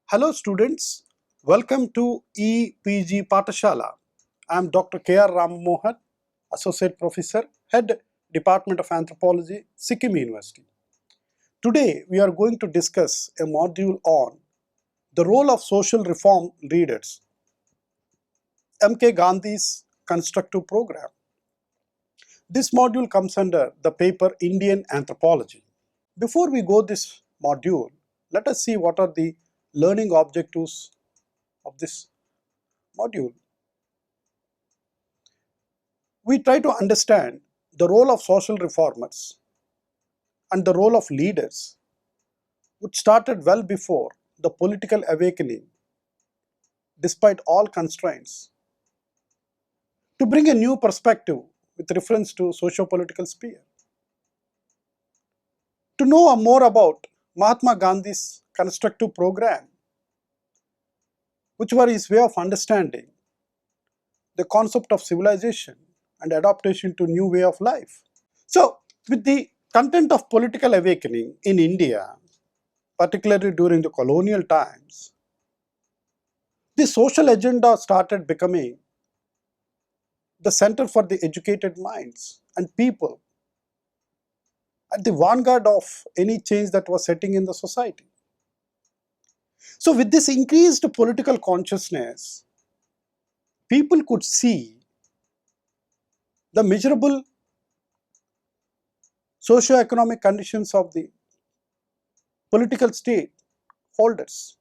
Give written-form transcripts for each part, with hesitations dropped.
Hello students, welcome to EPG Patashala. I am Dr. K.R. Ramamohan, Associate Professor, Head Department of Anthropology, Sikkim University. Today we are going to discuss a module on the role of social reform leaders, M.K. Gandhi's constructive program. This module comes under the paper Indian Anthropology. Before we go this module, let us see what are the learning objectives of this module. We try to understand the role of social reformers and the role of leaders, which started well before the political awakening, despite all constraints, to bring a new perspective with reference to socio-political sphere. To know more about Mahatma Gandhi's constructive program, which were his way of understanding the concept of civilization and adaptation to new way of life. So, with the content of political awakening in India, particularly during the colonial times, the social agenda started becoming the center for the educated minds and people at the vanguard of any change that was setting in the society. So with this increased political consciousness, people could see the measurable socio-economic conditions of the political state holders.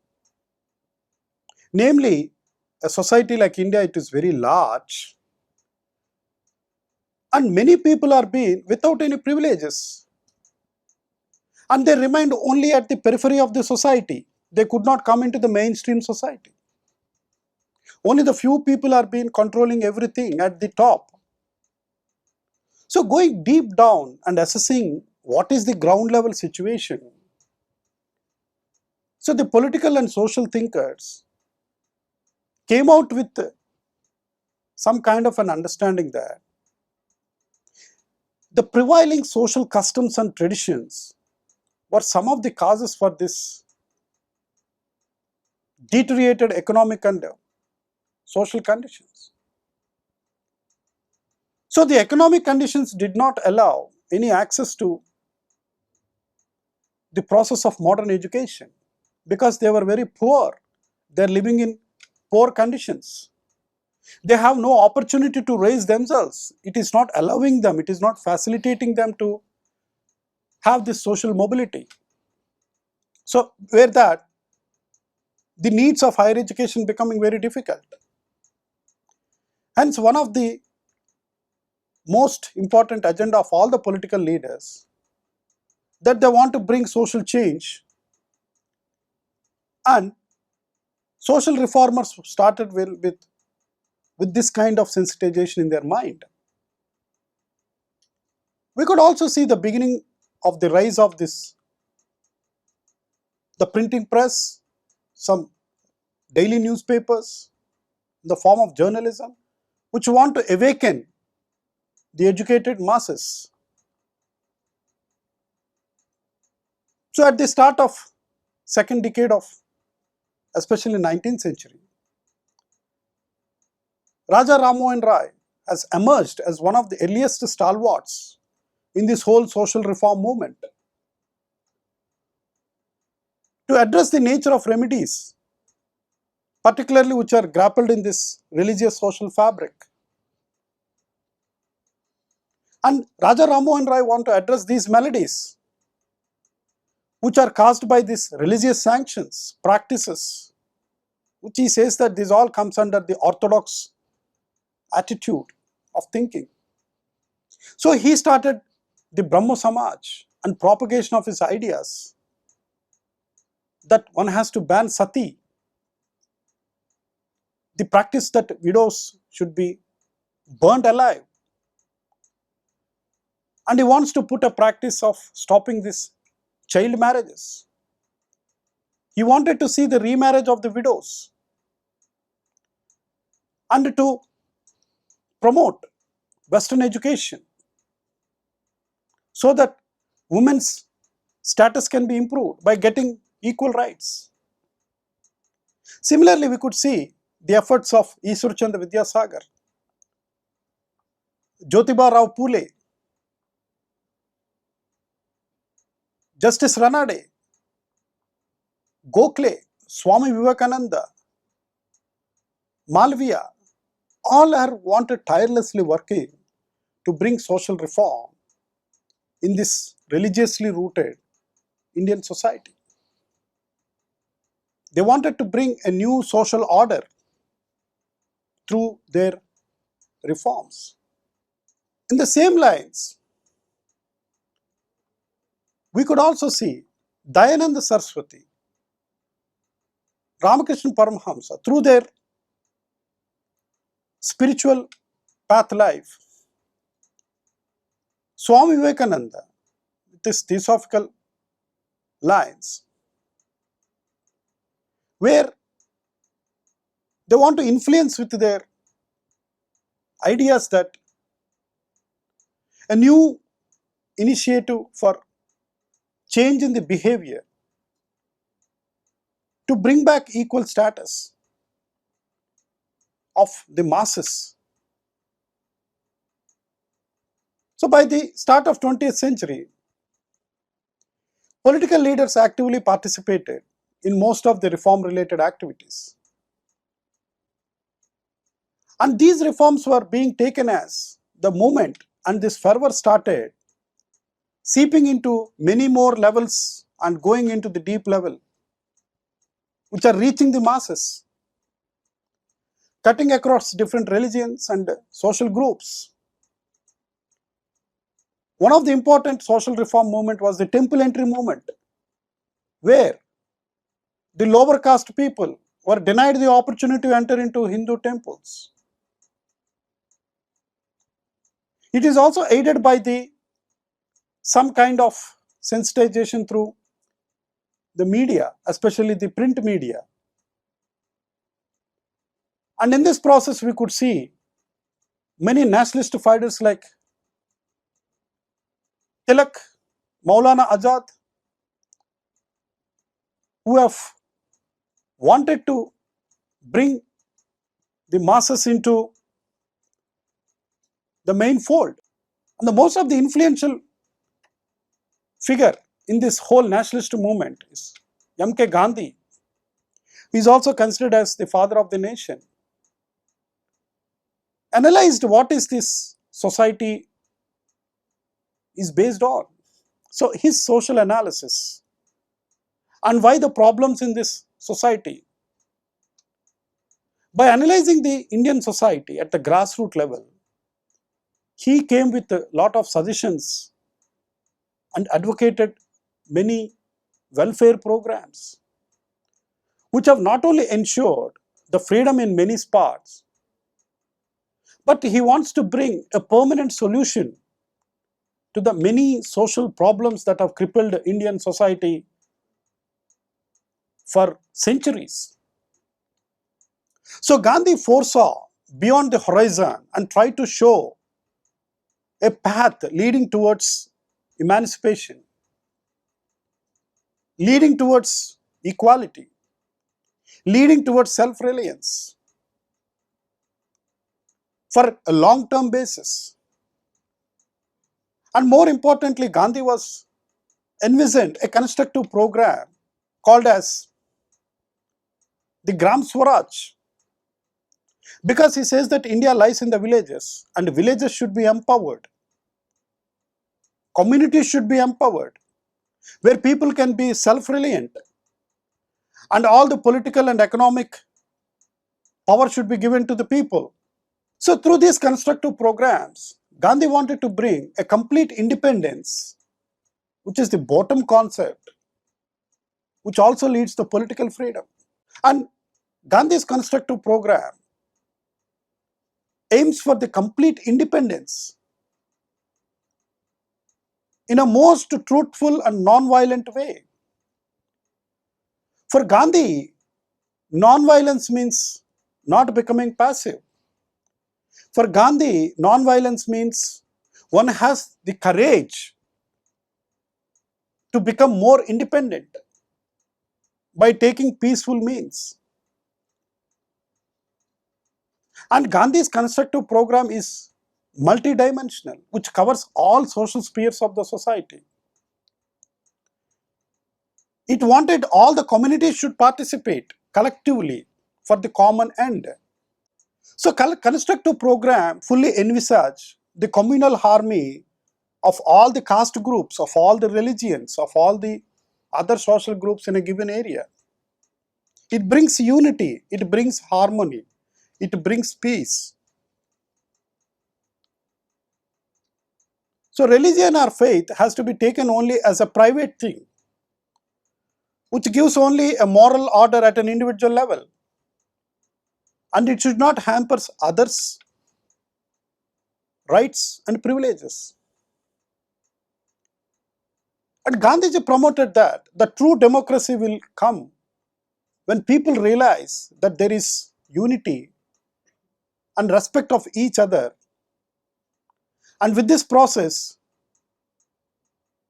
Namely, a society like India, it is very large, and many people are being without any privileges, and they remained only at the periphery of the society. They could not come into the mainstream society. Only the few people are being controlling everything at the top. So going deep down and assessing what is the ground level situation, so the political and social thinkers came out with some kind of an understanding that the prevailing social customs and traditions were some of the causes for this deteriorated economic and social conditions. So the economic conditions did not allow any access to the process of modern education because they were very poor. They are living in poor conditions. They have no opportunity to raise themselves. It is not allowing them, it is not facilitating them to have this social mobility. So where that the needs of higher education becoming very difficult. Hence, one of the most important agenda of all the political leaders that they want to bring social change, and social reformers started with this kind of sensitization in their mind. We could also see the beginning of the rise of the printing press, some daily newspapers, in the form of journalism, which want to awaken the educated masses. So at the start of second decade of especially 19th century, Raja Rammohan Rai has emerged as one of the earliest stalwarts in this whole social reform movement. To address the nature of remedies, particularly which are grappled in this religious social fabric. And Raja Rammohan Rai want to address these maladies, which are caused by these religious sanctions, practices, which he says that this all comes under the orthodox attitude of thinking. So he started the Brahmo Samaj and propagation of his ideas that one has to ban sati, the practice that widows should be burned alive. And he wants to put a practice of stopping this child marriages. He wanted to see the remarriage of the widows and to promote Western education so that women's status can be improved by getting equal rights. Similarly, we could see the efforts of Ishwarchand Vidyasagar, Jyotiba Rao Phule, Justice Ranade, Gokhale, Swami Vivekananda, Malviya, all are wanted tirelessly working to bring social reform in this religiously rooted Indian society. They wanted to bring a new social order through their reforms. In the same lines, we could also see Dayananda Saraswati, Ramakrishna Paramahamsa, through their spiritual path life, Swami Vivekananda, with his theosophical lines, where they want to influence with their ideas that a new initiative for change in the behavior to bring back equal status of the masses. So by the start of 20th century, political leaders actively participated in most of the reform related activities. And these reforms were being taken as the movement, and this fervor started seeping into many more levels and going into the deep level, which are reaching the masses, cutting across different religions and social groups. One of the important social reform movement was the temple entry movement, where the lower caste people were denied the opportunity to enter into Hindu temples. It is also aided by some kind of sensitization through the media, especially the print media. And in this process, we could see many nationalist fighters like Tilak, Maulana Azad, who have wanted to bring the masses into the main fold. And the most of the influential figure in this whole nationalist movement is M.K. Gandhi. He is also considered as the father of the nation. Analyzed what is this society is based on. So his social analysis and why the problems in this society. By analyzing the Indian society at the grassroots level, he came with a lot of suggestions and advocated many welfare programs, which have not only ensured the freedom in many parts, but he wants to bring a permanent solution to the many social problems that have crippled Indian society for centuries. So Gandhi foresaw beyond the horizon and tried to show a path leading towards emancipation, leading towards equality, leading towards self-reliance for a long-term basis. And more importantly, Gandhi was envisioned a constructive program called as the Gram Swaraj, because he says that India lies in the villages and villages should be empowered. Communities should be empowered, where people can be self-reliant, and all the political and economic power should be given to the people. So through these constructive programs, Gandhi wanted to bring a complete independence, which is the bottom concept, which also leads to political freedom. And Gandhi's constructive program aims for the complete independence in a most truthful and non-violent way. For Gandhi, non-violence means not becoming passive. For Gandhi, non-violence means one has the courage to become more independent by taking peaceful means. And Gandhi's constructive program is multidimensional, which covers all social spheres of the society. It wanted all the communities should participate collectively for the common end. So constructive program fully envisage the communal harmony of all the caste groups, of all the religions, of all the other social groups in a given area. It brings unity, it brings harmony, it brings peace. So religion or faith has to be taken only as a private thing, which gives only a moral order at an individual level, and it should not hamper others' rights and privileges. And Gandhiji promoted that the true democracy will come when people realize that there is unity and respect of each other. And with this process,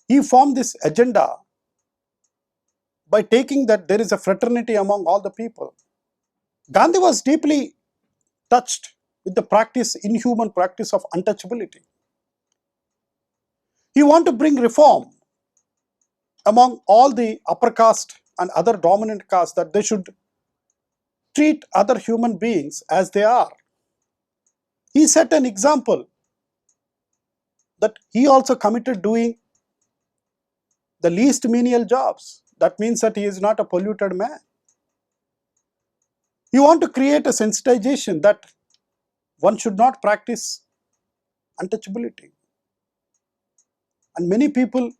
he formed this agenda by taking that there is a fraternity among all the people. Gandhi was deeply touched with the inhuman practice of untouchability. He wanted to bring reform among all the upper caste and other dominant castes, that they should treat other human beings as they are. He set an example that he also committed doing the least menial jobs. That means that he is not a polluted man. You want to create a sensitization that one should not practice untouchability. And many people,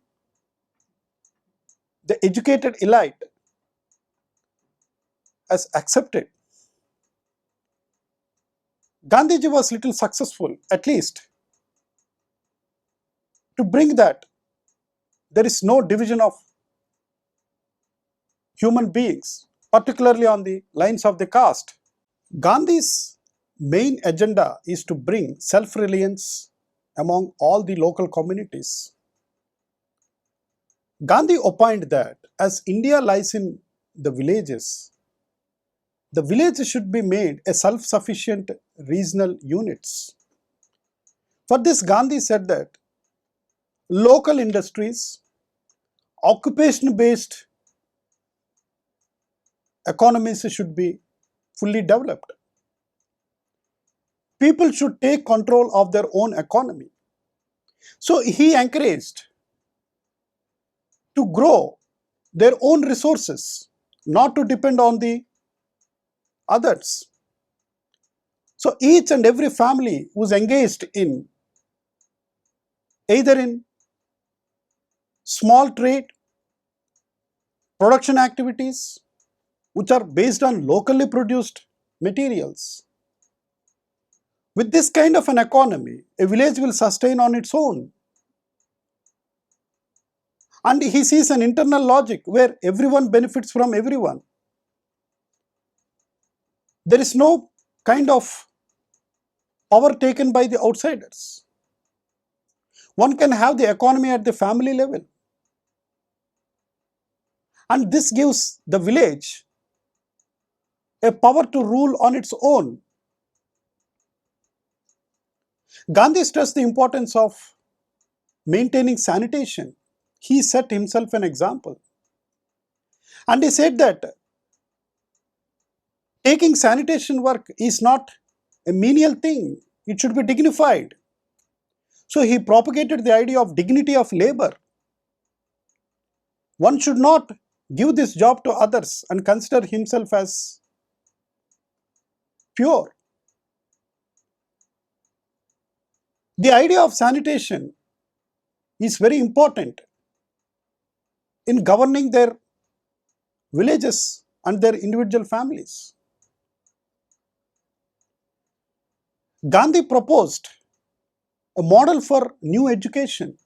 the educated elite, has accepted. Gandhiji was little successful, at least, to bring that there is no division of human beings, particularly on the lines of the caste. Gandhi's main agenda is to bring self-reliance among all the local communities. Gandhi opined that as India lies in the villages should be made a self-sufficient regional units. For this, Gandhi said that local industries, occupation-based economies should be fully developed. People should take control of their own economy. So he encouraged to grow their own resources, not to depend on the others. So each and every family was engaged in either in small trade, production activities, which are based on locally produced materials. With this kind of an economy, a village will sustain on its own. And he sees an internal logic where everyone benefits from everyone. There is no kind of power taken by the outsiders. One can have the economy at the family level. And this gives the village a power to rule on its own. Gandhi stressed the importance of maintaining sanitation. He set himself an example. And he said that taking sanitation work is not a menial thing. It should be dignified. So he propagated the idea of dignity of labor. One should not give this job to others and consider himself as pure. The idea of sanitation is very important in governing their villages and their individual families. Gandhi proposed a model for new education,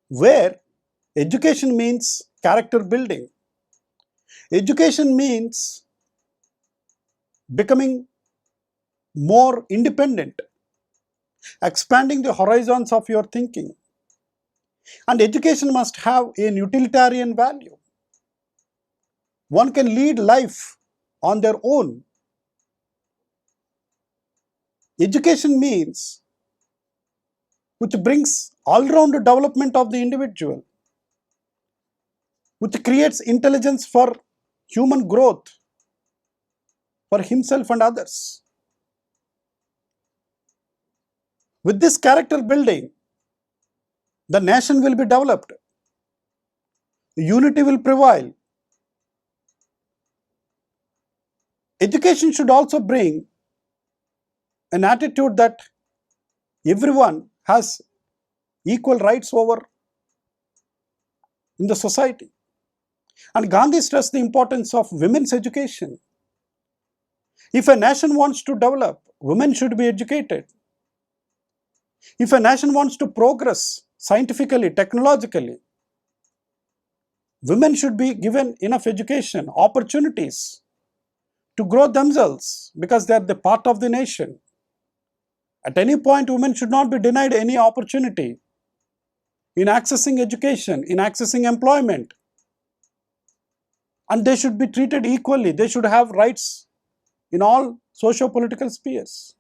where education means character building. Education means becoming more independent, expanding the horizons of your thinking. And education must have a utilitarian value. One can lead life on their own. Education means which brings all-round development of the individual, which creates intelligence for human growth, for himself and others. With this character building, the nation will be developed, unity will prevail. Education should also bring an attitude that everyone has equal rights over in the society. And Gandhi stressed the importance of women's education. If a nation wants to develop, women should be educated. If a nation wants to progress scientifically, technologically, women should be given enough education, opportunities to grow themselves because they are the part of the nation. At any point, women should not be denied any opportunity in accessing education, in accessing employment. And they should be treated equally. They should have rights in all socio-political spheres.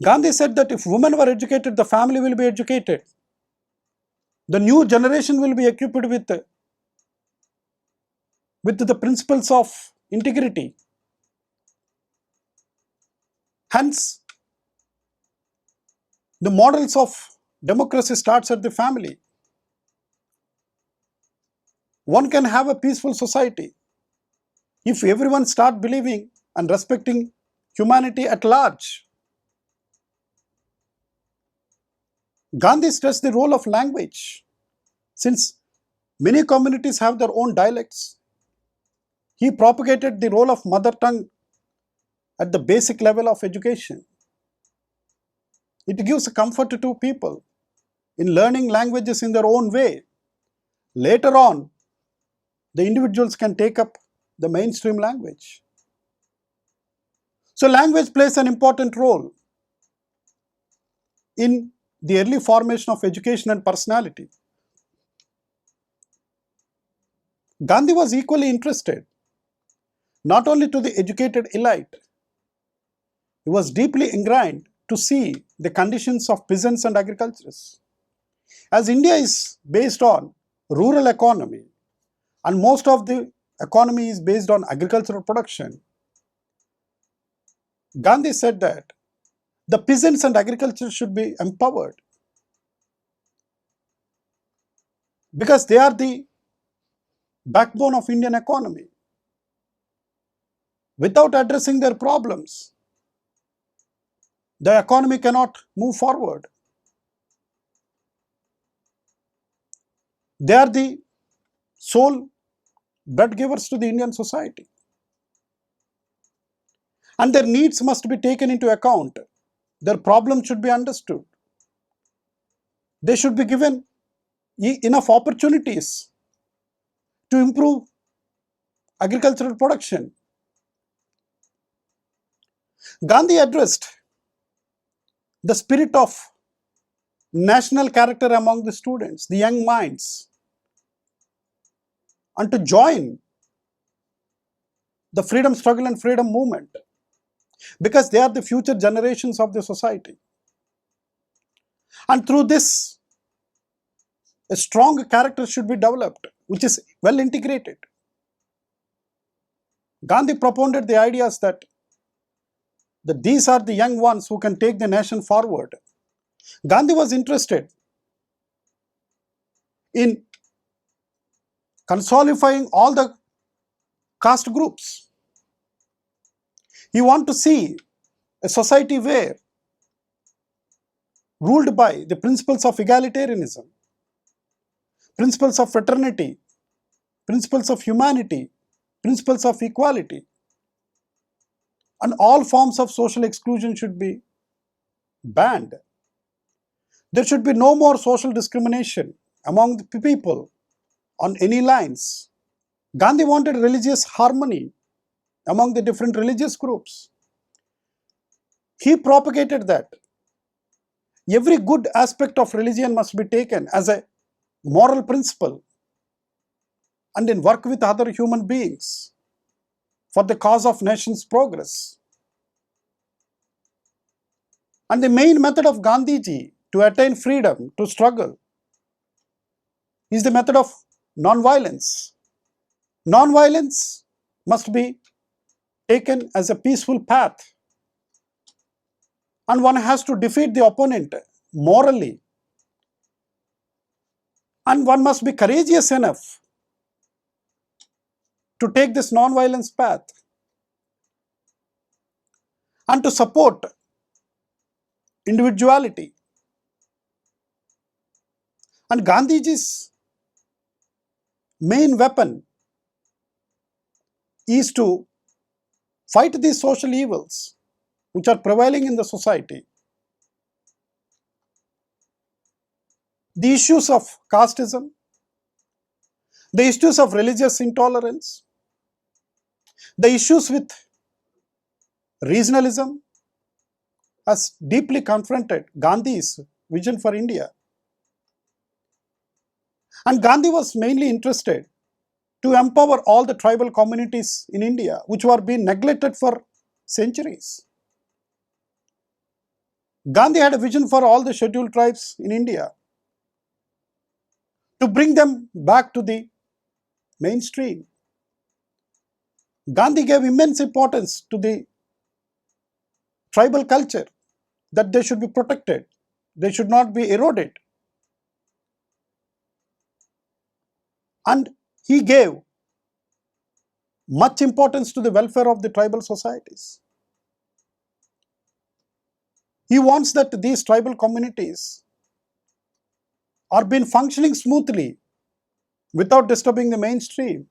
Gandhi said that if women were educated, the family will be educated. The new generation will be equipped with the principles of integrity. Hence, the models of democracy starts at the family. One can have a peaceful society if everyone start believing and respecting humanity at large. Gandhi stressed the role of language. Since many communities have their own dialects, he propagated the role of mother tongue at the basic level of education. It gives a comfort to people in learning languages in their own way. Later on, the individuals can take up the mainstream language. So language plays an important role in the early formation of education and personality. Gandhi was equally interested not only to the educated elite, he was deeply ingrained to see the conditions of peasants and agriculturists. As India is based on rural economy and most of the economy is based on agricultural production, Gandhi said that the peasants and agriculture should be empowered because they are the backbone of Indian economy. Without addressing their problems, the economy cannot move forward. They are the sole bread givers to the Indian society. And their needs must be taken into account. Their problems should be understood. They should be given enough opportunities to improve agricultural production. Gandhi addressed the spirit of national character among the students, the young minds, and to join the freedom struggle and freedom movement because they are the future generations of the society. And through this, a strong character should be developed, which is well integrated. Gandhi propounded the ideas that these are the young ones who can take the nation forward. Gandhi was interested in consolidifying all the caste groups. He wanted to see a society where ruled by the principles of egalitarianism, principles of fraternity, principles of humanity, principles of equality, and all forms of social exclusion should be banned. There should be no more social discrimination among the people on any lines. Gandhi wanted religious harmony among the different religious groups. He propagated that every good aspect of religion must be taken as a moral principle and then work with other human beings for the cause of nation's progress. And the main method of Gandhiji to attain freedom, to struggle, is the method of non-violence. Non-violence must be taken as a peaceful path, and one has to defeat the opponent morally, and one must be courageous enough to take this non-violence path and to support individuality. And Gandhiji's main weapon is to fight these social evils which are prevailing in the society. The issues of casteism, the issues of religious intolerance, the issues with regionalism has deeply confronted Gandhi's vision for India. And Gandhi was mainly interested to empower all the tribal communities in India which were being neglected for centuries. Gandhi had a vision for all the scheduled tribes in India to bring them back to the mainstream. Gandhi gave immense importance to the tribal culture, that they should be protected, they should not be eroded. And he gave much importance to the welfare of the tribal societies. He wants that these tribal communities are being functioning smoothly without disturbing the mainstream.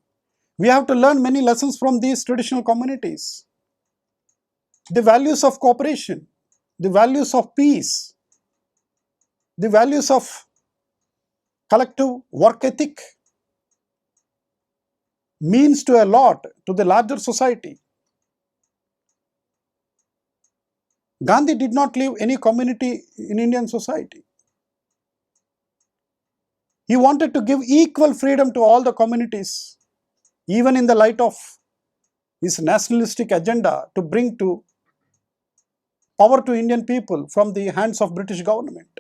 We have to learn many lessons from these traditional communities. The values of cooperation, the values of peace, the values of collective work ethic means to a lot to the larger society. Gandhi did not leave any community in Indian society. He wanted to give equal freedom to all the communities, even in the light of his nationalistic agenda to bring to power to Indian people from the hands of British government.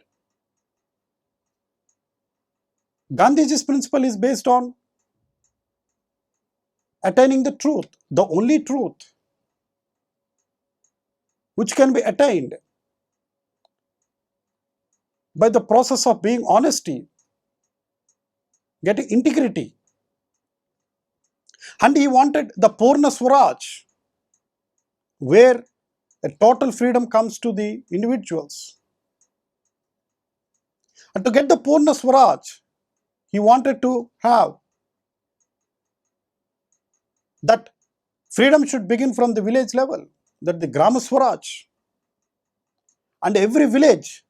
Gandhiji's principle is based on attaining the truth, the only truth which can be attained by the process of being honesty, getting integrity. And he wanted the Purna Swaraj, where a total freedom comes to the individuals. And to get the Purna Swaraj, he wanted to have that freedom should begin from the village level, that the Grama Swaraj, and every village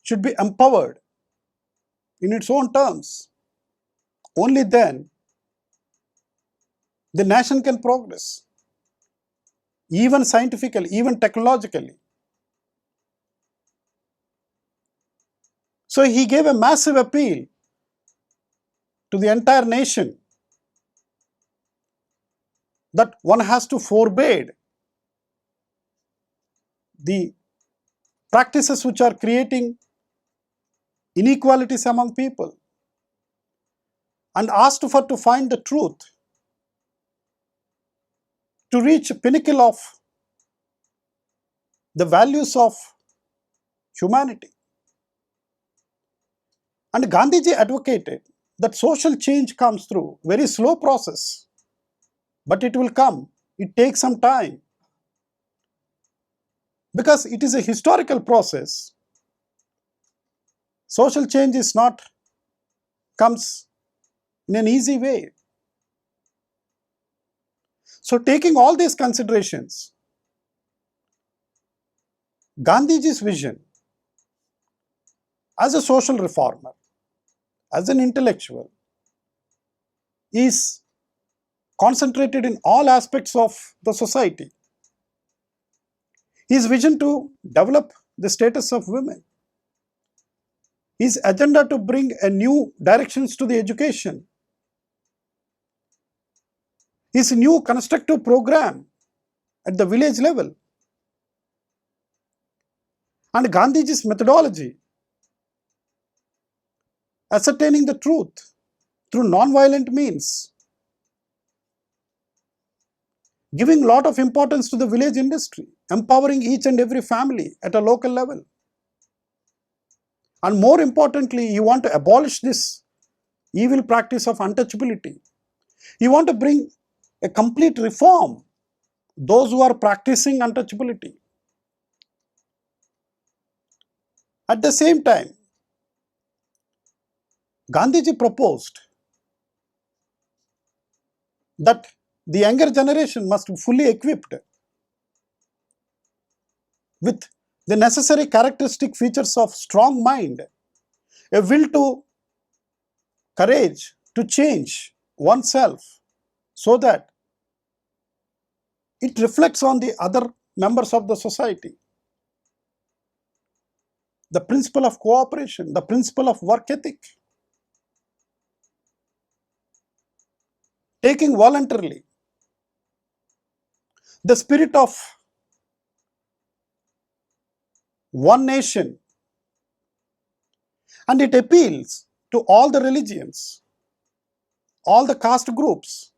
should be empowered in its own terms. Only then the nation can progress, even scientifically, even technologically. So he gave a massive appeal to the entire nation that one has to forbade the practices which are creating inequalities among people, and asked for to find the truth, to reach a pinnacle of the values of humanity. And Gandhiji advocated that social change comes through very slow process, but it will come. It takes some time because it is a historical process. Social change is not comes in an easy way. So taking all these considerations, Gandhiji's vision as a social reformer, as an intellectual, is concentrated in all aspects of the society. His vision to develop the status of women, his agenda to bring a new directions to the education, his new constructive program at the village level, And Gandhiji's methodology, ascertaining the truth through non-violent means, giving a lot of importance to the village industry, empowering each and every family at a local level. And more importantly, you want to abolish this evil practice of untouchability. You want to bring a complete reform, those who are practicing untouchability. At the same time, Gandhiji proposed that the younger generation must be fully equipped with the necessary characteristic features of strong mind, a will to courage to change oneself so that it reflects on the other members of the society. The principle of cooperation, the principle of work ethic, taking voluntarily, the spirit of one nation, and it appeals to all the religions, all the caste groups,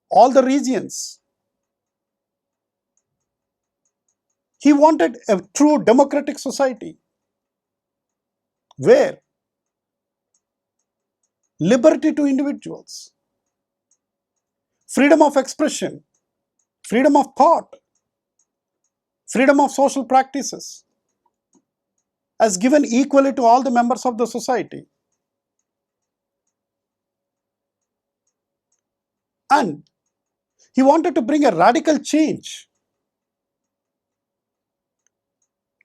all the regions. He wanted a true democratic society where liberty to individuals, freedom of expression, freedom of thought, freedom of social practices as given equally to all the members of the society. And he wanted to bring a radical change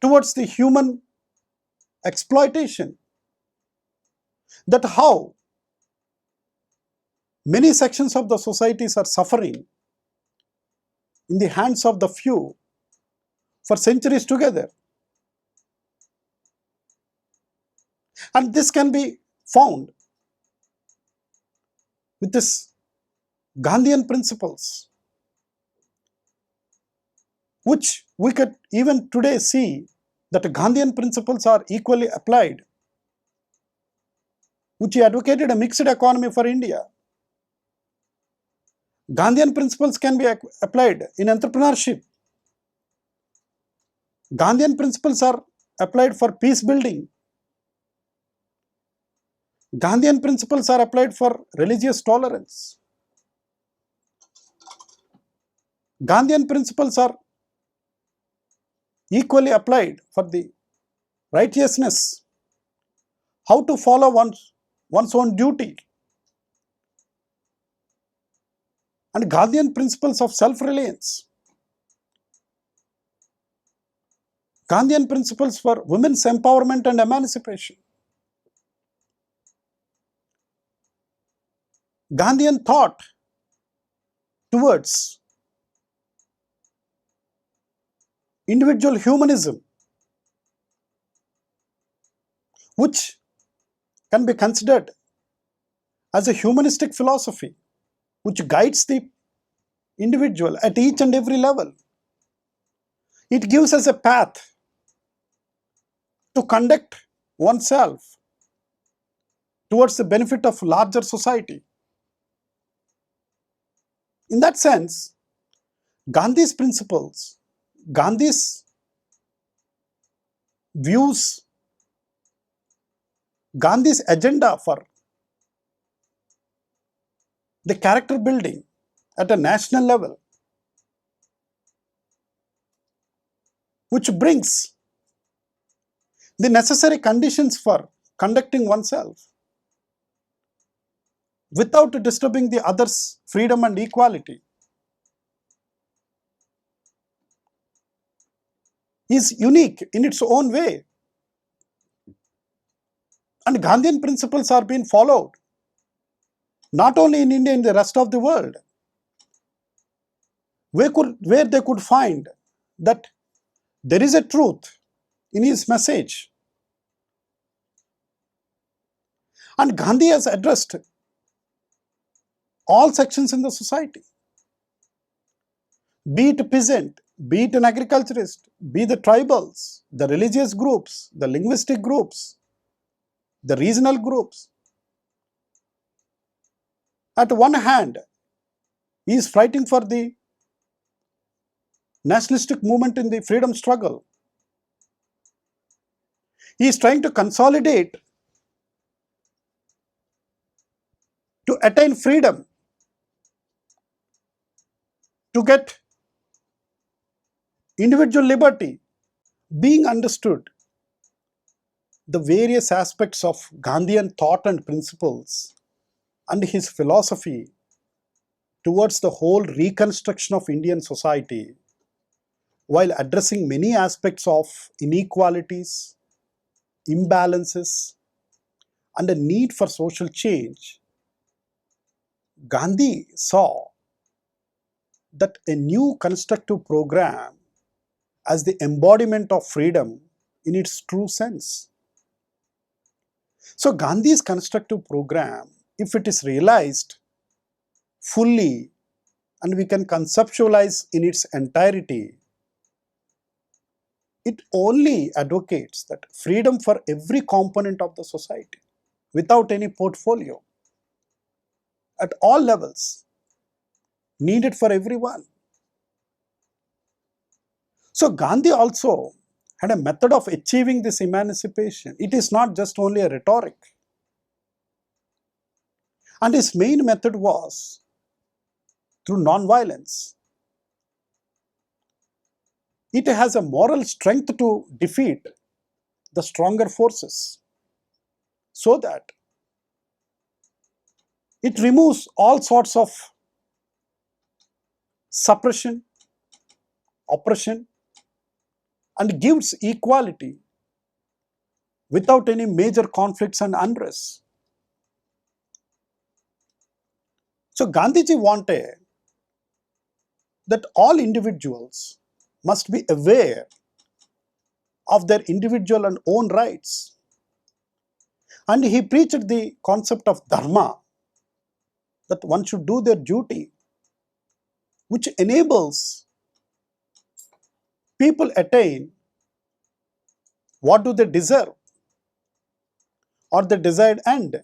towards the human exploitation, that how many sections of the societies are suffering in the hands of the few for centuries together. And this can be found with this Gandhian principles, which we could even today see that Gandhian principles are equally applied, which he advocated a mixed economy for India. Gandhian principles can be applied in entrepreneurship. Gandhian principles are applied for peace building. Gandhian principles are applied for religious tolerance. Gandhian principles are equally applied for the righteousness, how to follow one's own duty. And Gandhian principles of self-reliance. Gandhian principles for women's empowerment and emancipation. Gandhian thought towards individual humanism, which can be considered as a humanistic philosophy, which guides the individual at each and every level. It gives us a path to conduct oneself towards the benefit of larger society. In that sense, Gandhi's principles, Gandhi's views, Gandhi's agenda for the character building at a national level, which brings the necessary conditions for conducting oneself without disturbing the others' freedom and equality, is unique in its own way. And Gandhian principles are being followed not only in India, in the rest of the world, where they could find that there is a truth in his message. And Gandhi has addressed all sections in the society, be it peasant, be it an agriculturist, be the tribals, the religious groups, the linguistic groups, the regional groups. At one hand, he is fighting for the nationalistic movement in the freedom struggle. He is trying to consolidate to attain freedom, to get individual liberty. Being understood, the various aspects of Gandhian thought and principles and his philosophy towards the whole reconstruction of Indian society, while addressing many aspects of inequalities, imbalances, and a need for social change, Gandhi saw that a new constructive program as the embodiment of freedom in its true sense. So Gandhi's constructive program, if it is realized fully and we can conceptualize in its entirety, it only advocates that freedom for every component of the society without any portfolio at all levels, needed for everyone. So Gandhi also had a method of achieving this emancipation. It is not just only a rhetoric. And his main method was through non-violence. It has a moral strength to defeat the stronger forces so that it removes all sorts of suppression, oppression, and gives equality without any major conflicts and unrest. So Gandhiji wanted that all individuals must be aware of their individual and own rights. And he preached the concept of dharma, that one should do their duty, which enables people attain what do they deserve or the desired end.